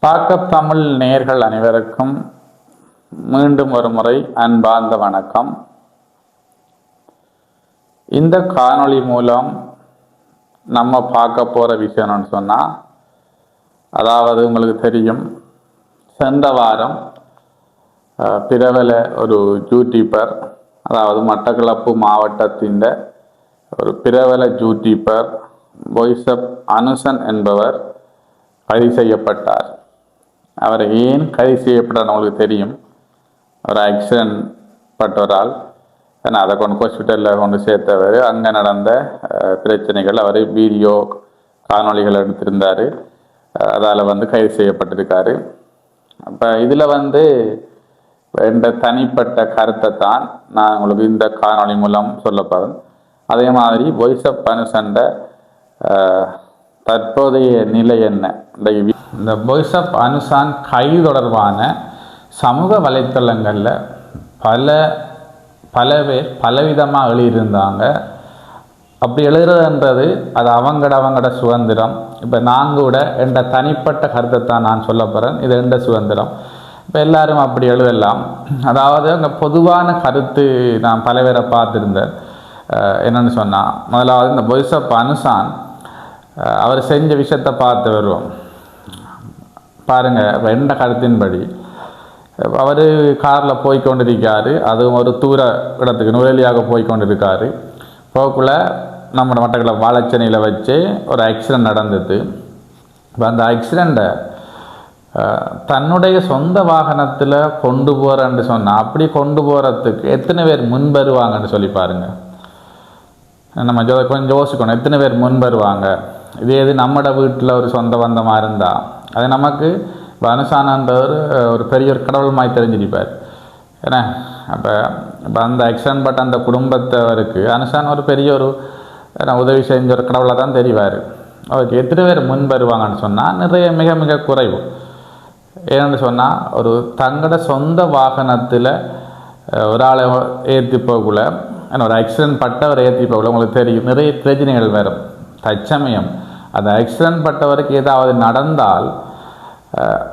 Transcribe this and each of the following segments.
பாக்கப் தமிழ் நேயர்கள் அனைவருக்கும் மீண்டும் ஒரு முறை அன்பார்ந்த வணக்கம். இந்த காணொளி மூலம் நம்ம பார்க்க போகிற விஷயம்னு சொன்னால், அதாவது உங்களுக்கு தெரியும், சென்ற வாரம் பிரபல ஒரு யூடியூபர், அதாவது மட்டக்களப்பு மாவட்டத்தின் ஒரு பிரபல யூடியூபர் வாய்ஸ்அப் அனுசன் என்பவர் கைது செய்யப்பட்டார். அவர் ஏன் கைது செய்யப்பட்டார் உங்களுக்கு தெரியும். அவர் ஆக்சிடென்ட் பட்டவரால் அதை கொண்டு ஹாஸ்பிட்டலில் கொண்டு சேர்த்தவர். அங்கே நடந்த பிரச்சனைகள் அவர் வீடியோ காணொளிகள் எடுத்திருந்தார். அதால் கைது செய்யப்பட்டிருக்காரு. அப்போ இதில் இந்த தனிப்பட்ட கருத்தை தான் நான் உங்களுக்கு இந்த காணொளி மூலம் சொல்லப்போகிறேன். அதே மாதிரி வாய்ஸ்அப் அனுசன்ட தற்போதைய நிலை என்ன, இந்த வாய்ஸ்அப் அனுசான் கைது தொடர்பான சமூக வலைத்தளங்களில் பல பேர் பலவிதமாக எழுதியிருந்தாங்க. அப்படி எழுதுறதுன்றது அது அவங்களோட சுதந்திரம். இப்போ நான் கூட என்ற தனிப்பட்ட கருத்தை தான் நான் சொல்ல போகிறேன். இது எந்த சுதந்திரம். இப்போ எல்லாரும் அப்படி எழுதலாம். அதாவது அங்கே பொதுவான கருத்து நான் பல பேரை பார்த்துருந்தேன். என்னென்னு சொன்னால், முதலாவது இந்த வாய்ஸ்அப் அனுசான் அவர் செஞ்ச விஷயத்தை பார்த்து வருவோம். பாருங்கள், எந்த கருத்தின்படி அவர் காரில் போய்கொண்டிருக்காரு. அதுவும் ஒரு தூர இடத்துக்கு நுழையாக போய்கொண்டிருக்காரு. போக்குள்ள நம்ம மட்டக்களப்பு வாழைச்சேனையில் வச்சு ஒரு ஆக்சிடென்ட் நடந்தது. இப்போ அந்த ஆக்சிடெண்ட்டை தன்னுடைய சொந்த வாகனத்தில் கொண்டு போகிறேன்னு சொன்னால், அப்படி கொண்டு போகிறதுக்கு எத்தனை பேர் முன் வருவாங்கன்னு சொல்லி பாருங்கள். நம்ம கொஞ்சம் யோசிக்கணும், எத்தனை பேர் முன் வருவாங்க. இதே இது நம்மட வீட்டில் ஒரு சொந்த பந்தமாக இருந்தால் அது நமக்கு அனுசானன்றவர் ஒரு பெரிய ஒரு கடவுள் மாதிரி தெரிஞ்சிருப்பார். ஏன்னா அப்போ அந்த ஆக்சிடென்ட் பட்ட அந்த குடும்பத்தவருக்கு அனுசான் ஒரு பெரிய ஒரு உதவி செஞ்ச ஒரு கடவுளாக தான் தெரிவார். அவருக்கு எத்தனை பேர் முன் வருவாங்கன்னு சொன்னால் நிறைய மிக மிக குறைவு. ஏன்னு சொன்னால், ஒரு தங்களோட சொந்த வாகனத்தில் ஒரு ஆளை ஏற்றி போகக்குள்ள, ஒரு ஆக்சிடென்ட் பட்டவர் ஏற்றி போகக்குள்ள உங்களுக்கு தெரியும் நிறைய பிரச்சனைகள் வரும். தற்சமயம் அந்த ஆக்சிடென்ட் பட்டவருக்கு ஏதாவது நடந்தால்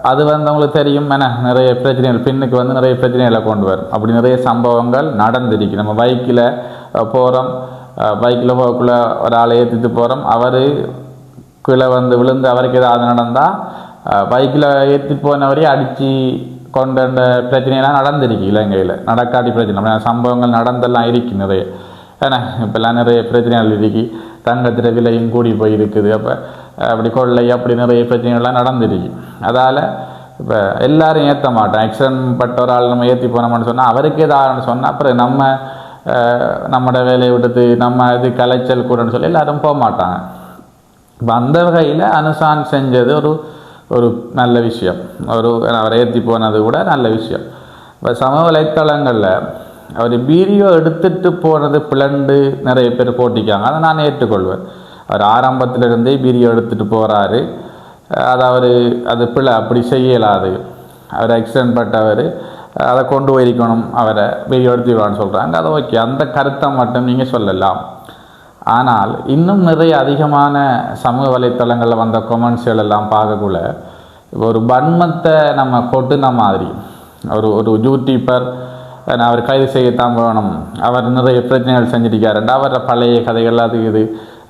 அது அவங்களுக்கு தெரியும். நிறைய பிரச்சனைகள் பின்னுக்கு நிறைய பிரச்சனைகளை கொண்டு வரும். அப்படி நிறைய சம்பவங்கள் நடந்திருக்கு. நம்ம பைக்கில் போகிறோம், பைக்கில் போகக்குள்ள ஒரு ஆளை ஏற்றிட்டு போகிறோம், அவர் கீழே விழுந்து அவருக்கு ஏதாவது நடந்தால் பைக்கில் ஏற்றி போனவரையே அடித்து கொண்ட பிரச்சனையெல்லாம் நடந்திருக்கு. இலங்கையில் நடக்காட்டி பிரச்சனை சம்பவங்கள் நடந்தெல்லாம் இருக்கு நிறைய. ஏன்னா இப்போல்லாம் நிறைய பிரச்சனைகள் இருக்கு. தங்கத்தில் விலையும் கூடி போயிருக்குது. அப்படி கொள்ளை அப்படி நிறைய பிரச்சனைகள்லாம் நடந்துருக்கு. அதால் இப்போ எல்லோரும் ஏற்ற மாட்டோம். ஆக்சிடென்ட் பட்ட ஒரு ஆள் நம்ம ஏற்றி போனோம்னு சொன்னால் அவருக்கு ஏதான்னு சொன்னால் அப்புறம் நம்மளோட வேலையை விடுத்து நம்ம இது கலைச்சல் கூடன்னு சொல்லி எல்லோரும் போக மாட்டாங்க. இப்போ அந்த வகையில் அனுசான் செஞ்சது ஒரு நல்ல விஷயம். அவரை ஏற்றி போனது கூட நல்ல விஷயம். இப்போ சமூக வலைத்தளங்களில் அவர் வீடியோ எடுத்துகிட்டு போனது பிளண்டு நிறைய பேர் போட்டிக்காங்க. அதை நான் ஏற்றுக்கொள்வேன். அவர் ஆரம்பத்திலிருந்தே வீடியோ எடுத்துகிட்டு போகிறாரு. அது பிள்ளை அப்படி செய்யலாது. அவர் ஆக்சிடென்ட் பட்டவர் அதை கொண்டு போயிருக்கணும், அவரை வீடியோ எடுத்துவான்னு சொல்கிறாங்க. அது ஓகே, அந்த கருத்தை மட்டும் நீங்கள் சொல்லலாம். ஆனால் இன்னும் நிறைய அதிகமான சமூக வலைத்தளங்களில் வந்த கொமெண்ட்ஸ்கள் எல்லாம் பார்க்கக்குள்ள ஒரு வன்மத்தை நம்ம கொட்டுன மாதிரி, ஒரு யூடியூபர் அவர் கைது செய்யத்தான் வேணும், அவர் நிறைய பிரச்சனைகள் செஞ்சிருக்காருண்டா அவரை பழைய கதைகள் அது இது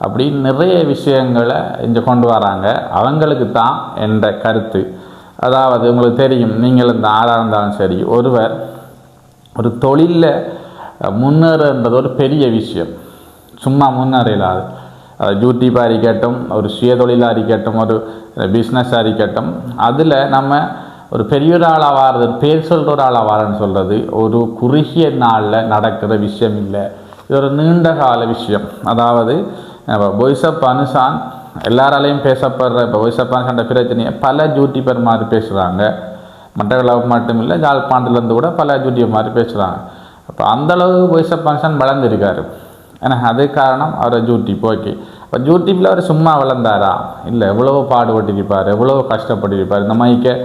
அப்படி நிறைய விஷயங்களை இங்கே கொண்டு வராங்க. அவங்களுக்கு தான் என்ற கருத்து. அதாவது உங்களுக்கு தெரியும், நீங்கள் இந்த ஆளாக இருந்தாலும் சரி, ஒருவர் ஒரு தொழிலில் முன்னேறுன்றது ஒரு பெரிய விஷயம். சும்மா முன்னேறலாது. யூடியூப்பாக இருக்கட்டும், ஒரு சுய தொழிலாக இருக்கட்டும், ஒரு பிஸ்னஸாக இருக்கட்டும், அதில் நம்ம ஒரு பெரிய ஒரு ஆளாக வாரது, பேர் சொல்கிற ஒரு ஆளாக வாரன்னு சொல்கிறது ஒரு குறுகிய நாளில் நடக்கிற விஷயம் இல்லை. இது ஒரு நீண்ட கால விஷயம். அதாவது வாய்ஸ்அப் அனுசான் எல்லாராலையும் பேசப்படுற இப்போ வாய்ஸ்அப் அனுசான் பிரச்சனையை பல யூடியூபர் மாதிரி பேசுகிறாங்க. மட்டக்களப்பு மட்டும் இல்லை, யாழ்ப்பாணத்துலேருந்து கூட பல யூடியூபர் மாதிரி பேசுகிறாங்க. அப்போ அந்தளவு வாய்ஸ்அப் அனுசான் வளர்ந்துருக்காரு. ஏன்னா அது காரணம் அவரை யூடியூப். ஓகே, இப்போ யூடியூப்பில் அவர் சும்மா வளர்ந்தாரா? இல்லை, எவ்வளோ பாடுபட்டிருப்பார், எவ்வளோ கஷ்டப்பட்டிருப்பார். இந்த மைக்கை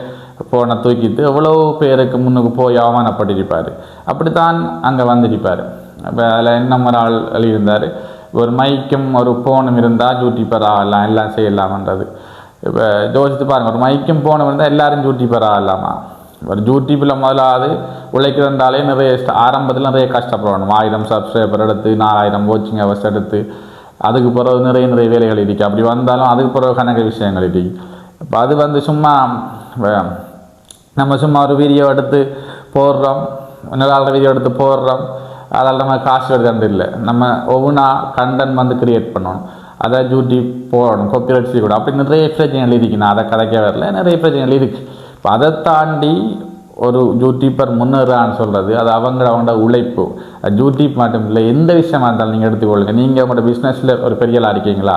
போனை தூக்கிட்டு எவ்வளோ பேருக்கு முன்னுக்கு போய் அவமானப்பட்டிருப்பார். அப்படித்தான் அங்கே வந்திருப்பார். இப்போ அதில் என்ன ஒரு ஆள் எழுதியிருந்தார், ஒரு மைக்கும் ஒரு ஃபோனும் இருந்தால் யூடியூபர் ஆகலாம், எல்லாம் செய்யலாம்ன்றது. இப்போ யோசித்து பாருங்கள், ஒரு மைக்கும் போன தான் எல்லோரும் யூடியூபர் ஆகலாமா? ஒரு யூடியூப்பில் முதலாவது உழைக்கிறதாலே நிறைய ஆரம்பத்தில் நிறைய கஷ்டப்படணும். 1000 சப்ஸ்கிரைபர் எடுத்து 4000 வாட்சிங் ஹவர்ஸ் எடுத்து அதுக்கு பிறகு நிறைய வேலைகள் இருக்குது. அப்படி வந்தாலும் அதுக்கு பிறகு கணக்கு விஷயங்கள் இருக்குது. இப்போ அது சும்மா நம்ம சும்மா ஒரு வீடியோ எடுத்து போடுறோம், இன்னொரு வீடியோ எடுத்து போடுறோம், அதால் நம்ம காசு எடுக்கிறது இல்லை. நம்ம ஒவ்வொன்றா கண்டென்ட் கிரியேட் பண்ணணும், அதை யூடியூப் போடணும், காப்பிரைட் செய்யக்கூடாது. அப்படி நிறைய பிரச்சனைகள் இருக்குண்ணா, அதை கதைக்க வரல, நிறைய பிரச்சனைகள் இருக்குது. இப்போ அதை தாண்டி ஒரு யூடியூப்பர் முன்னேறான்னு சொல்கிறது அது அவங்களோட உழைப்பு. யூடியூப் மட்டும் இல்லை, எந்த விஷயமா இருந்தாலும் நீங்கள் எடுத்துக்கொள்ளுங்க. நீங்கள் உங்களோட பிஸ்னஸில் ஒரு பெரிய ஆளாக இருக்கீங்களா,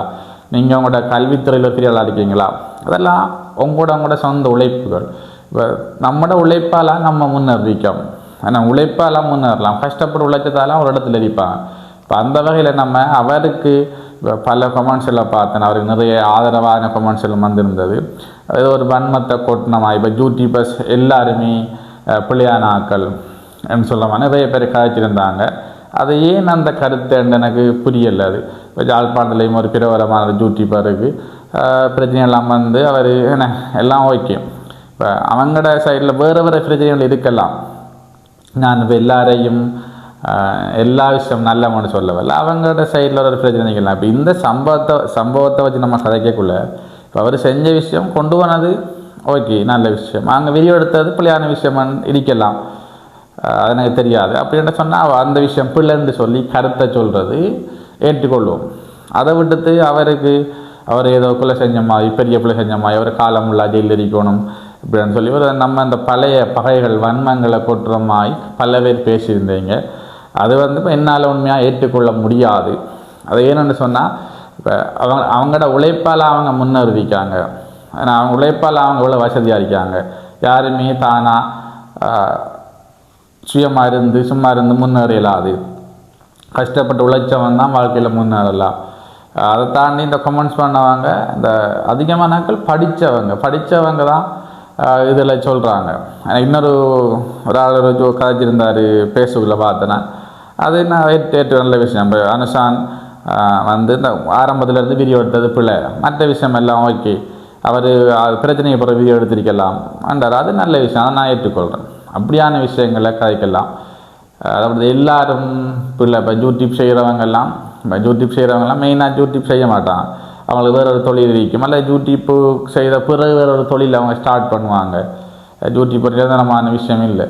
நீங்கள் உங்களோட கல்வித்துறையில் ஒரு பெரிய ஆளாக இருக்கீங்களா, அதெல்லாம் உங்களோட சொந்த உழைப்புகள். இப்போ நம்மளோட உழைப்பால் நம்ம முன்னேறிக்கோம். ஆனால் உழைப்பால் முன்னேறலாம், கஷ்டப்பட்டு உழைச்சதால ஒரு இடத்துல இருப்பாங்க. இப்போ அந்த வகையில் நம்ம அவருக்கு பல கமெண்ட்ஸ் எல்லாம் பார்த்தேன், அவருக்கு நிறைய ஆதரவான கமெண்ட்ஸ் எல்லாம் வந்திருந்தது. அது ஒரு வன்மத்தை கொட்டினமா இப்போ யூடியூபர்ஸ் எல்லாருமே பிள்ளையான ஆக்கள் என்று சொல்லாமல் நிறைய பேர் கதைச்சிருந்தாங்க. அது ஏன் அந்த கருத்து எனக்கு புரியலை. அது இப்போ யாழ்ப்பாணத்துலேயும் ஒரு பிரபலமான யூடியூபருக்கு பிரச்சனையெல்லாம் அவர் என்ன எல்லாம் ஓகே. இப்போ அவங்களோட சைடில் வேறு பிரச்சனைகள் இருக்கலாம். நான் இப்போ எல்லாரையும் எல்லா விஷயம் நல்லவன்னு சொல்லவில்லை, அவங்களோட சைடில் ஒரு பிரச்சனைகள்லாம். இப்போ இந்த சம்பவத்தை வச்சு நம்ம கதைக்கக்குள்ள இப்போ அவர் செஞ்ச விஷயம் கொண்டு போனது ஓகே நல்ல விஷயம், அங்கே வீடியோ எடுத்தது பிள்ளையான விஷயம் இருக்கலாம், அது எனக்கு தெரியாது அப்படின்ட்டு சொன்னால் அந்த விஷயம் பிள்ளைன்னு சொல்லி கருத்தை சொல்கிறது ஏற்றுக்கொள்வோம். அதை விட்டுட்டு அவர் ஏதோ கொலை செஞ்ச மாதிரி பெரிய பிள்ளை செஞ்ச மாதிரி அவர் காலமுள்ளா ஜெயில் இருக்கணும் இப்படின்னு சொல்லி நம்ம அந்த பழைய பகைகள் வன்மங்களை கொட்டுறமாய் பல பேர் பேசியிருந்தீங்க. அது இப்போ என்னால் உண்மையாக ஏற்றுக்கொள்ள முடியாது. அது ஏன்னு சொன்னால் இப்போ அவங்களோட உழைப்பால் அவங்க முன்னேறிக்காங்க. ஏன்னா அவங்க உழைப்பால் அவங்க இவ்வளோ வசதியாக இருக்காங்க. யாருமே தானாக சும்மா இருந்து முன்னேறலாது. கஷ்டப்பட்டு உழைச்சவன் தான் வாழ்க்கையில் முன்னேறலாம். அதை தாண்டி இந்த கமெண்ட்ஸ் பண்ணவங்க இந்த அதிகமான நாட்கள் படித்தவங்க தான் இதில் சொல்கிறாங்க. இன்னொரு ஆள் கதைச்சிருந்தார் பேசுக்குள்ளே பார்த்தேன்னா, அது நான் ஏற்று நல்ல விஷயம். இப்போ அனுஷான் இந்த ஆரம்பத்துலேருந்து வீடியோ எடுத்தது பிள்ளை, மற்ற விஷயம் எல்லாம் ஓகே, அவர் பிரச்சனையை போகிற வீடியோ எடுத்திருக்கலாம் அண்டார், அது நல்ல விஷயம், அதை நான் ஏற்றுக்கொள்கிறேன். அப்படியான விஷயங்களை கதைக்கலாம். அதாவது எல்லாரும் பிள்ளை இப்போ யூடியூப் செய்கிறவங்கெல்லாம் மெயினாக யூடியூப் செய்ய மாட்டான், அவங்களுக்கு வேறு ஒரு தொழில் இருக்கும், அல்ல யூடியூப்பு செய்த பிறகு வேறு ஒரு தொழில் அவங்க ஸ்டார்ட் பண்ணுவாங்க. யூடியூப் நிரந்தரமான விஷயம் இல்லை,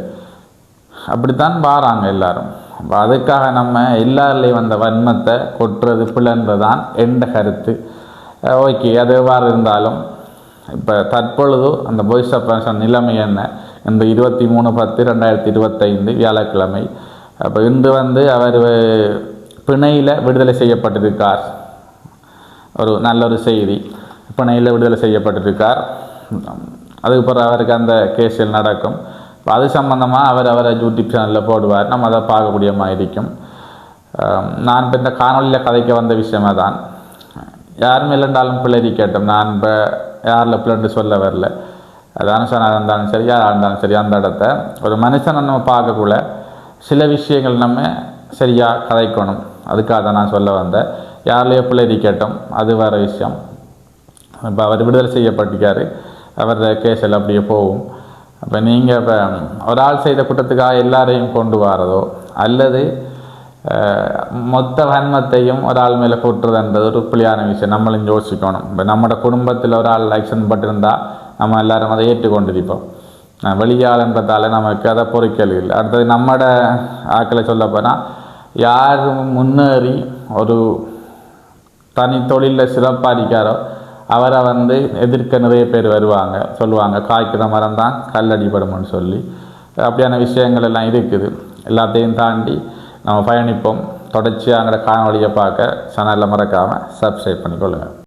அப்படித்தான் வாராங்க எல்லாரும். அப்போ அதுக்காக நம்ம எல்லாருலேயும் வந்த வன்மத்தை கொட்டுறது பிள்ளைன்றதான் எந்த கருத்து. ஓகே, அது எவ்வாறு இருந்தாலும் இப்போ தற்பொழுது அந்த வாய்ஸ் ஆஃப் நேஷன் நிலைமை என்ன, இந்த 23/10/2025 வியாழக்கிழமை. அப்போ இன்று அவர் பிணையில் விடுதலை செய்யப்பட்டிருக்கார். ஒரு நல்ல ஒரு செய்தி, பிணையில் விடுதலை செய்யப்பட்டிருக்கார். அதுக்கு பிறகு அவருக்கு அந்த கேஸில் நடக்கும். அது சம்பந்தமாக அவரை யூடியூப் சேனலில் போடுவார், நம்ம அதை பார்க்கக்கூடிய மாதிரி இருக்கும். நான் இப்போ இந்த காணொலியில் கதைக்க வந்த விஷயமாக தான், யாருமே இல்லைன்றாலும் பிள்ளை கேட்டோம். நான் இப்போ யாரில் பிள்ளைன்னு சொல்ல வரல, அது அனுஷனாக இருந்தாலும் சரி யாராக இருந்தாலும் சரி, அந்த இடத்த ஒரு மனுஷனை நம்ம பார்க்கக்குள்ள சில விஷயங்கள் நம்ம சரியாக கதைக்கணும். அதுக்காக தான் நான் சொல்ல வந்தேன். யார்லேயோ பிள்ளை கேட்டோம், அது வேறு விஷயம். இப்போ அவர் விடுதலை செய்யப்பட்டிருக்காரு, அவர் கேஸில் அப்படியே போகும். அப்போ நீங்கள் இப்போ ஒரு ஆள் செய்த குற்றத்துக்காக எல்லாரையும் கொண்டு வரதோ அல்லது மொத்த வன்மத்தையும் ஒரு ஆள் மேலே கொட்டுறதுன்றது ஒரு பிள்ளையான விஷயம். நம்மளும் யோசிக்கணும். இப்போ நம்மளோட குடும்பத்தில் ஒரு ஆள் ஆக்ஷன் பட்டிருந்தால் நம்ம எல்லோரும் அதை ஏற்றுக்கொண்டிருப்போம். வெளியாளன்றதால நமக்கு அதை பொறுக்கல் இல்லை. அடுத்தது நம்மளோட ஆக்களை சொல்ல போனால், யார் முன்னேறி ஒரு தனி தொழிலில் சிறப்பாக இருக்காரோ அவரை எதிர்க்க நிறைய பேர் வருவாங்க, சொல்லுவாங்க காய்க்கிற மரம் தான் கல்லடிபடும்னு சொல்லி. அப்படியான விஷயங்கள் எல்லாம் இருக்குது. எல்லாத்தையும் தாண்டி நம்ம பயணிப்போம். தொடர்ச்சியாக அங்கே காணொலியை பார்க்க சேனலில் மறக்காமல் சப்ஸ்கிரைப் பண்ணிக்கொள்ளுங்கள்.